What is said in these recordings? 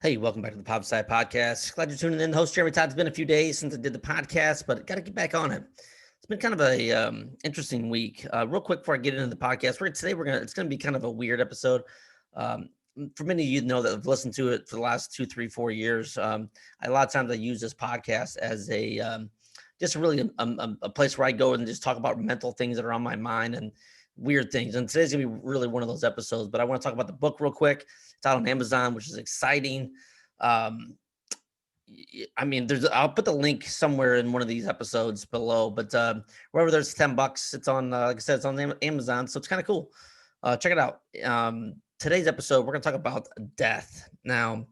Hey, welcome back to the Pop Side Podcast. Glad you're tuning in. Host Jeremy Todd. It's been a few days since I did the podcast, but got to get back on it. It's been kind of a interesting week. Real quick before I get into the podcast, it's gonna be kind of a weird episode. Um, for many of you know that have listened to it for the last 2, 3, 4 years. A lot of times I use this podcast as a just really a place where I go and just talk about mental things that are on my mind and weird things. And today's gonna be really one of those episodes. But I want to talk about the book real quick. It's out on Amazon, which is exciting. Um, I mean, I'll put the link somewhere in one of these episodes below, but wherever there's $10, it's on, like I said, it's on Amazon. So it's kind of cool. Check it out. Today's episode, we're going to talk about death. Now,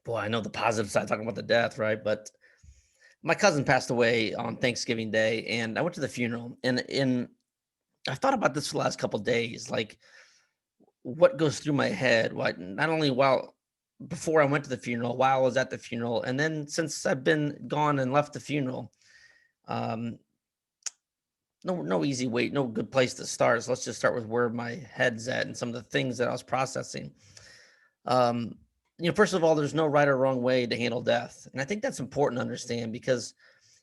boy, I know the positive side talking about the death, right? But my cousin passed away on Thanksgiving Day, and I went to the funeral. And I've thought about this for the last couple of days, like what goes through my head, what not only while before I went to the funeral, while I was at the funeral, and then since I've been gone and left the funeral. Um, no easy way, no good place to start. So let's just start with where my head's at and some of the things that I was processing. Um, First of all, there's no right or wrong way to handle death, and I think that's important to understand because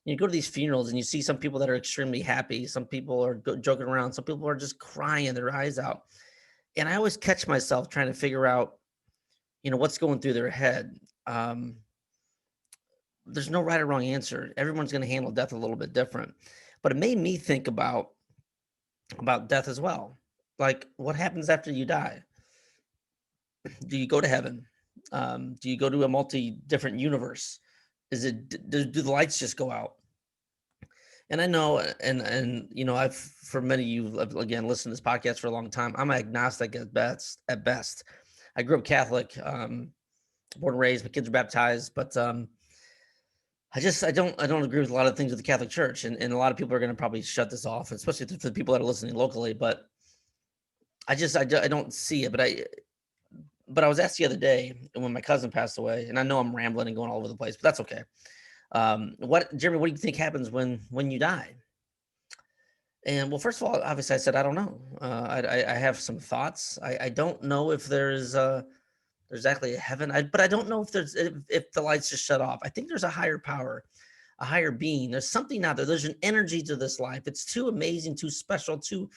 you go to these funerals and you see some people that are extremely happy, some people are joking around, some people are just crying their eyes out, and I always catch myself trying to figure out, what's going through their head. Um, there's no right or wrong answer. Everyone's going to handle death a little bit different, but it made me think about death as well. Like, what happens after you die? Do you go to heaven? Do you go to a multi different universe? Is it do the lights just go out? And I know, and I've for many of you again listened to this podcast for a long time. I'm agnostic at best. At best, I grew up Catholic, born and raised. My kids are baptized, but I don't agree with a lot of things with the Catholic Church, and a lot of people are going to probably shut this off, especially for the people that are listening locally. But I don't see it. But I was asked the other day when my cousin passed away, and I know I'm rambling and going all over the place, but that's okay. What Jeremy? What do you think happens when you die? And well, first of all, obviously, I said I don't know. I have some thoughts. I don't know if there's actually a heaven, but I don't know if the lights just shut off. I think there's a higher power, a higher being. There's something out there. There's an energy to this life. It's too amazing, too special, too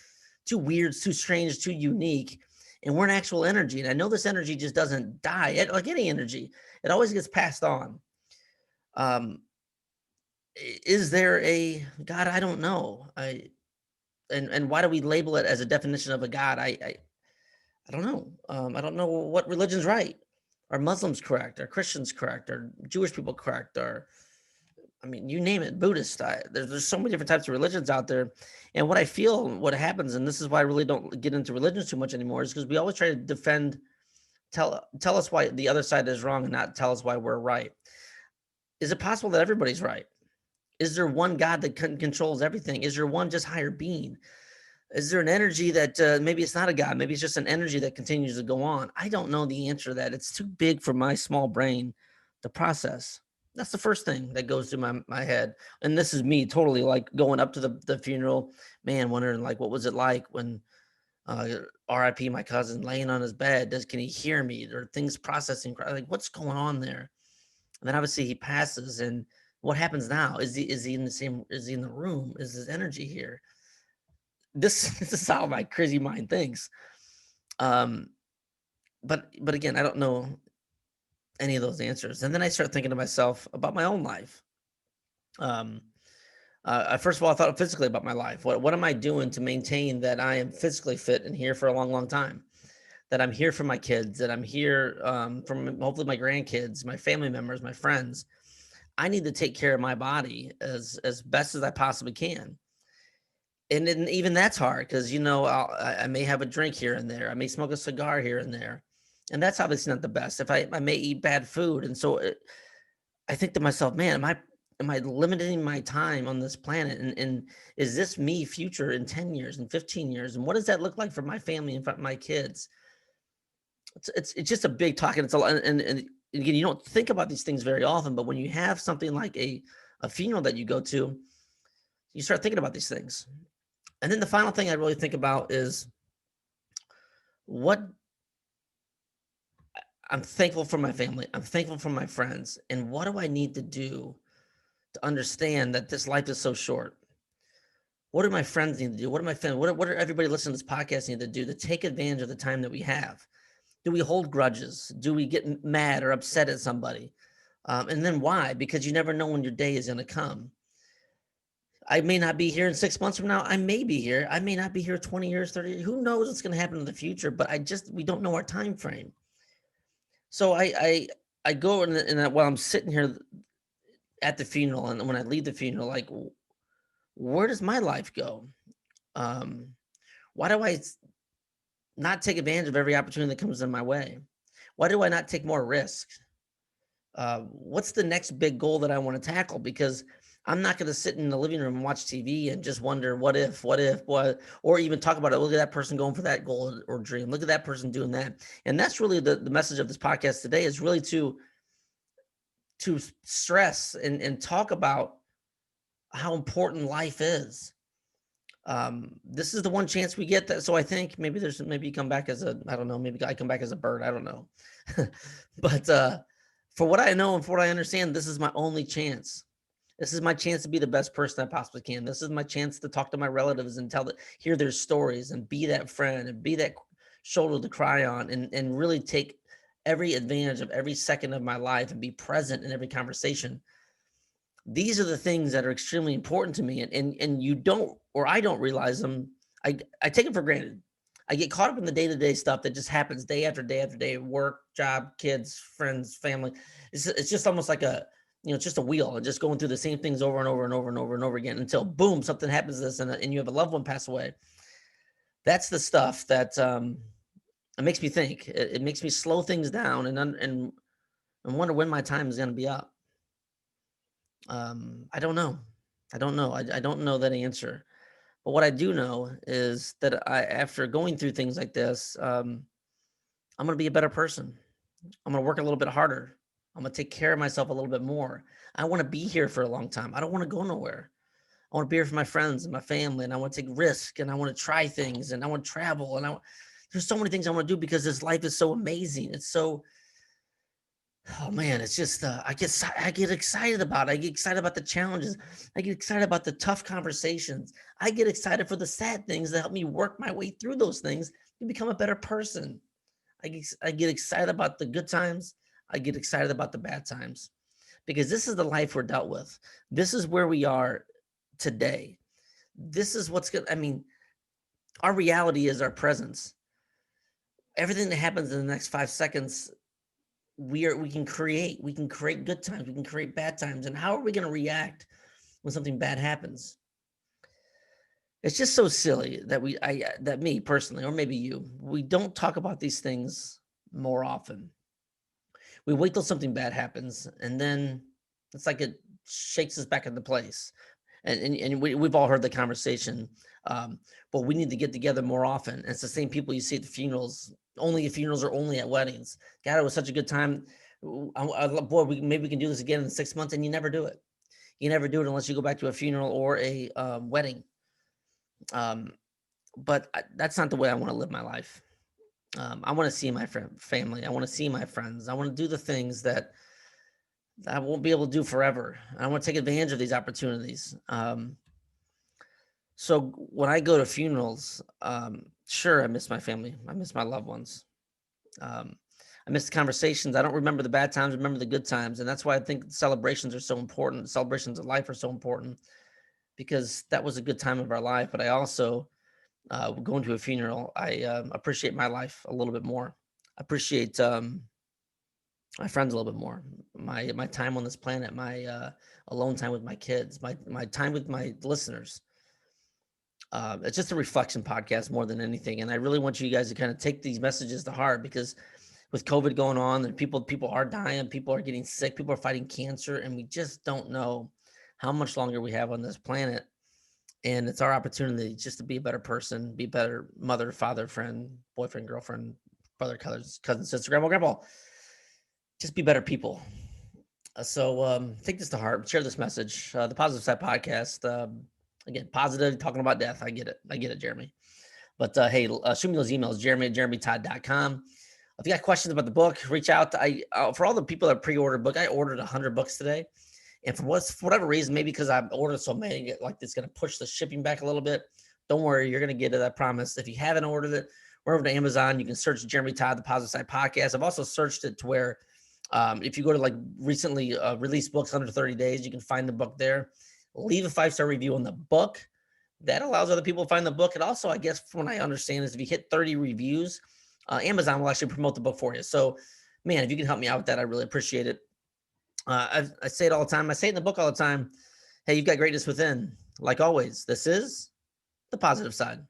weird, too strange, too unique. And we're an actual energy. And I know this energy just doesn't die. Like any energy, it always gets passed on. Um, is there a God? I don't know. And why do we label it as a definition of a God? I don't know. I don't know what religion's right. Are Muslims correct? Are Christians correct? Are Jewish people correct? I mean, you name it, Buddhist. There's so many different types of religions out there. And what I feel, what happens, and this is why I really don't get into religions too much anymore, is because we always try to tell us why the other side is wrong and not tell us why we're right. Is it possible that everybody's right? Is there one God that controls everything? Is there one just higher being? Is there an energy that maybe it's not a God? Maybe it's just an energy that continues to go on. I don't know the answer to that. It's too big for my small brain to process. That's the first thing that goes through my head. And this is me totally like going up to the funeral, man, wondering like, what was it like when RIP, my cousin, laying on his bed? Can he hear me? Or things processing, like what's going on there? And then obviously he passes, and what happens now? Is he in the same? Is he in the room? Is his energy here? This is how my crazy mind thinks. Um, but again, I don't know any of those answers. And then I start thinking to myself about my own life. Um, First of all, I thought physically about my life. What am I doing to maintain that I am physically fit and here for a long, long time? That I'm here for my kids. That I'm here from hopefully my grandkids, my family members, my friends. I need to take care of my body as best as I possibly can. And then even that's hard because I may have a drink here and there. I may smoke a cigar here and there, and that's obviously not the best. If I may eat bad food, and so I think to myself, man, am I limiting my time on this planet? And is this me future in 10 years and 15 years? And what does that look like for my family and for my kids? It's just a big talk, and it's a lot. And again, you don't think about these things very often, but when you have something like a funeral that you go to, you start thinking about these things. And then the final thing I really think about is what I'm thankful for my family. I'm thankful for my friends. And what do I need to do to understand that this life is so short? What do my friends need to do? What do my family, what are everybody listening to this podcast need to do to take advantage of the time that we have? Do we hold grudges? Do we get mad or upset at somebody? And then why? Because you never know when your day is going to come. I may not be here in 6 months from now. I may be here. I may not be here 20 years, 30 years. Who knows what's going to happen in the future? But we don't know our time frame. So I go and while I'm sitting here at the funeral, and when I leave the funeral, like, where does my life go? Um, why do I not take advantage of every opportunity that comes in my way? Why do I not take more risks? What's the next big goal that I want to tackle? Because I'm not going to sit in the living room and watch TV and just wonder what, or even talk about it. Look at that person going for that goal or dream. Look at that person doing that. And that's really the message of this podcast today, is really to stress and talk about how important life is. This is the one chance we get that. So I think maybe you come back as I don't know, maybe I come back as a bird. I don't know. But for what I know and for what I understand, this is my only chance. This is my chance to be the best person I possibly can. This is my chance to talk to my relatives and hear their stories and be that friend and be that shoulder to cry on, and really take every advantage of every second of my life and be present in every conversation. These are the things that are extremely important to me, and you don't, or I don't realize them. I take it for granted. I get caught up in the day-to-day stuff that just happens day after day after day: work, job, kids, friends, family. It's just almost like it's just a wheel, and just going through the same things over and over and over and over and over again until boom, something happens to this, and you have a loved one pass away. That's the stuff that it makes me think. It makes me slow things down and wonder when my time is going to be up. I don't know. I don't know. I don't know that answer. But what I do know is that after going through things like this, I'm going to be a better person. I'm going to work a little bit harder. I'm going to take care of myself a little bit more. I want to be here for a long time. I don't want to go nowhere. I want to be here for my friends and my family, and I want to take risk, and I want to try things, and I want to travel, and there's so many things I want to do because this life is so amazing. It's so, oh man, it's just I get excited about it. I get excited about the challenges. I get excited about the tough conversations. I get excited for the sad things that help me work my way through those things and become a better person. I get excited about the good times. I get excited about the bad times, because this is the life we're dealt with. This is where we are today. This is what's good. I mean, our reality is our presence. Everything that happens in the next 5 seconds, we can create. We can create good times. We can create bad times. And how are we going to react when something bad happens? It's just so silly that that me personally, or maybe you, we don't talk about these things more often. We wait till something bad happens, and then it's like it shakes us back into place. And we've all heard the conversation, but we need to get together more often. And it's the same people you see at the funerals. Only at funerals or only at weddings. God, it was such a good time. Boy, maybe we can do this again in 6 months, and you never do it. You never do it unless you go back to a funeral or a wedding. But that's not the way I want to live my life. I want to see my family. I want to see my friends. I want to do the things that I won't be able to do forever. I want to take advantage of these opportunities. So when I go to funerals, sure, I miss my family. I miss my loved ones. I miss the conversations. I don't remember the bad times, I remember the good times. And that's why I think celebrations are so important. Celebrations of life are so important, because that was a good time of our life. But I also, going to a funeral, I appreciate my life a little bit more. I appreciate my friends a little bit more. My time on this planet, my alone time with my kids, my time with my listeners. It's just a reflection podcast more than anything, and I really want you guys to kind of take these messages to heart, because with COVID going on, and people are dying, people are getting sick, people are fighting cancer, and we just don't know how much longer we have on this planet. And it's our opportunity just to be a better person, be a better mother, father, friend, boyfriend, girlfriend, brother, cousin, sister, grandpa. Just be better people. So take this to heart. Share this message. The Positive Side Podcast. Again, positive, talking about death. I get it, Jeremy. But hey, shoot me those emails, Jeremy@jeremytodd.com. If you got questions about the book, reach out. For all the people that pre-ordered book, I ordered 100 books today. And for whatever reason, maybe because I've ordered so many, like it's going to push the shipping back a little bit. Don't worry, you're going to get it. I promise. If you haven't ordered it, we're over to Amazon. You can search Jeremy Todd, the Positive Side Podcast. I've also searched it to where if you go to like recently released books under 30 days, you can find the book there. Leave a 5-star review on the book. That allows other people to find the book. And also, I guess from what I understand is if you hit 30 reviews, Amazon will actually promote the book for you. So, man, if you can help me out with that, I really appreciate it. I say it all the time. I say it in the book all the time. Hey, you've got greatness within. Like always, this is the positive side.